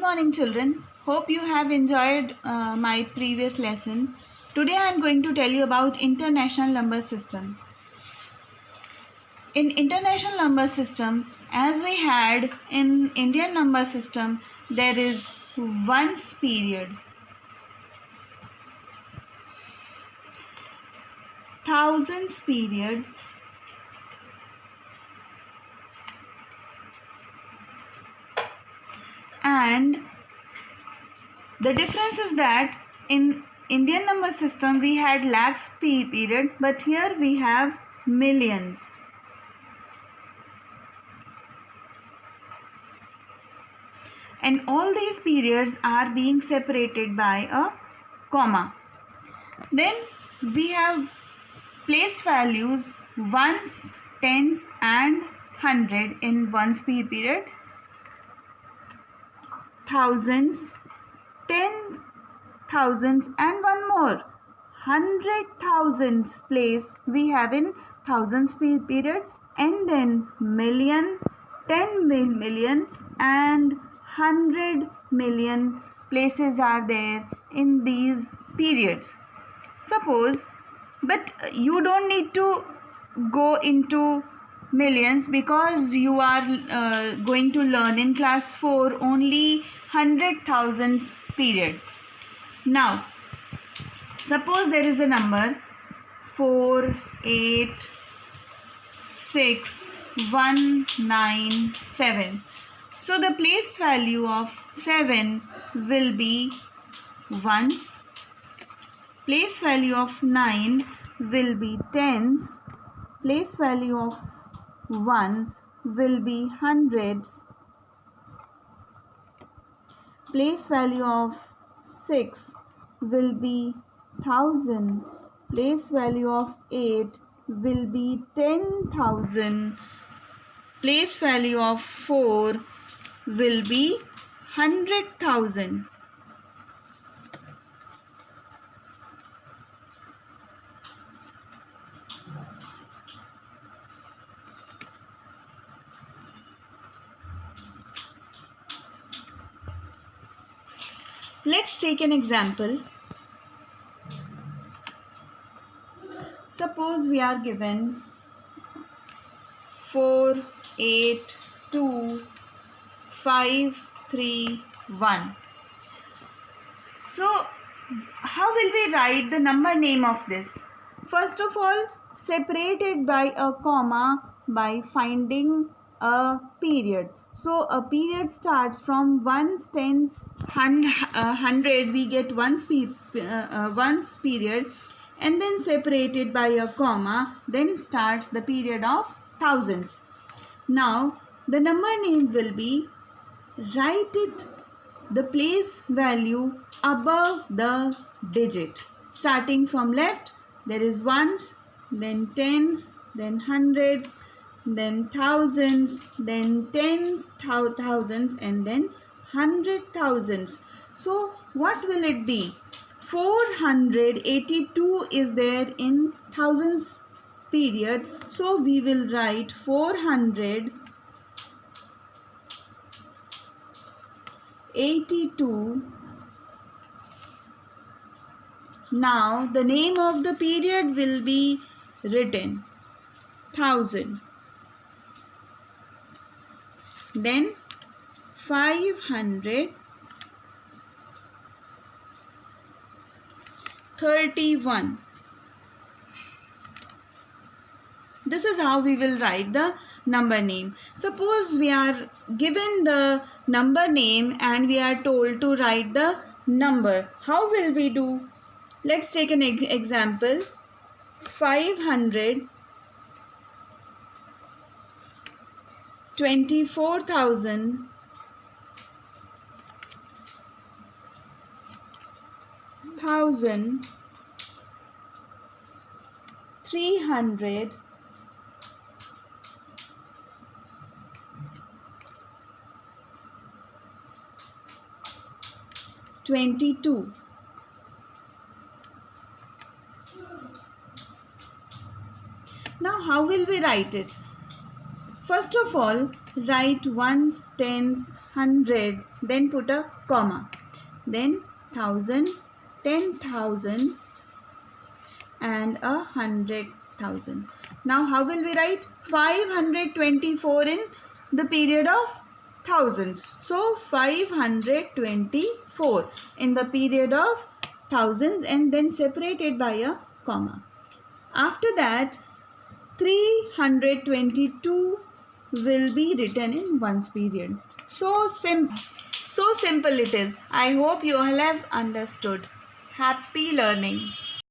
morning, children. Hope you have enjoyed my previous lesson. Today I am going to tell you about international number system. In international number system, as we had in Indian number system, there is ones period, thousands period, and the difference is that in Indian number system we had lakhs period, but here we have millions. And all these periods are being separated by a comma. Then we have place values ones, tens and 100 in ones period, thousands, 10,000s and one more 100,000s place we have in thousands period, and then million, 10 million and 100 million places are there in these periods. Suppose, but you don't need to go into millions because you are going to learn in class 4 only 100,000s period. Now, suppose there is a number 486,197. So the place value of 7 will be ones, place value of 9 will be tens, place value of 1 will be hundreds, place value of 6 will be thousand, place value of 8 will be 10,000, place value of 4 will be 100,000. Let's take an example. Suppose we are given 482,531. So, how will we write the number name of this? First of all, separate it by a comma by finding a period. So, a period starts from ones, tens, 100. We get ones period, and then separated by a comma. Then starts the period of thousands. Now, the number name will be, write it the place value above the digit. Starting from left, there is ones, then tens, then hundreds, then thousands, then 10,000s, and then 100,000s. So what will it be? 482 is there in thousands period. So we will write 482. Now the name of the period will be written 1000. Then 531. This is how we will write the number name. Suppose we are given the number name and we are told to write the number. How will we do? Let's take an example. 524,300 22. Now how will we write it? First of all, write ones, tens, 100, then put a comma, then 1000, 10,000 and 100,000. Now how will we write 524 in the period of thousands? So 524 in the period of thousands and then separated by a comma. After that 322 will be written in ones period. So simple it is. I hope you all have understood. Happy learning.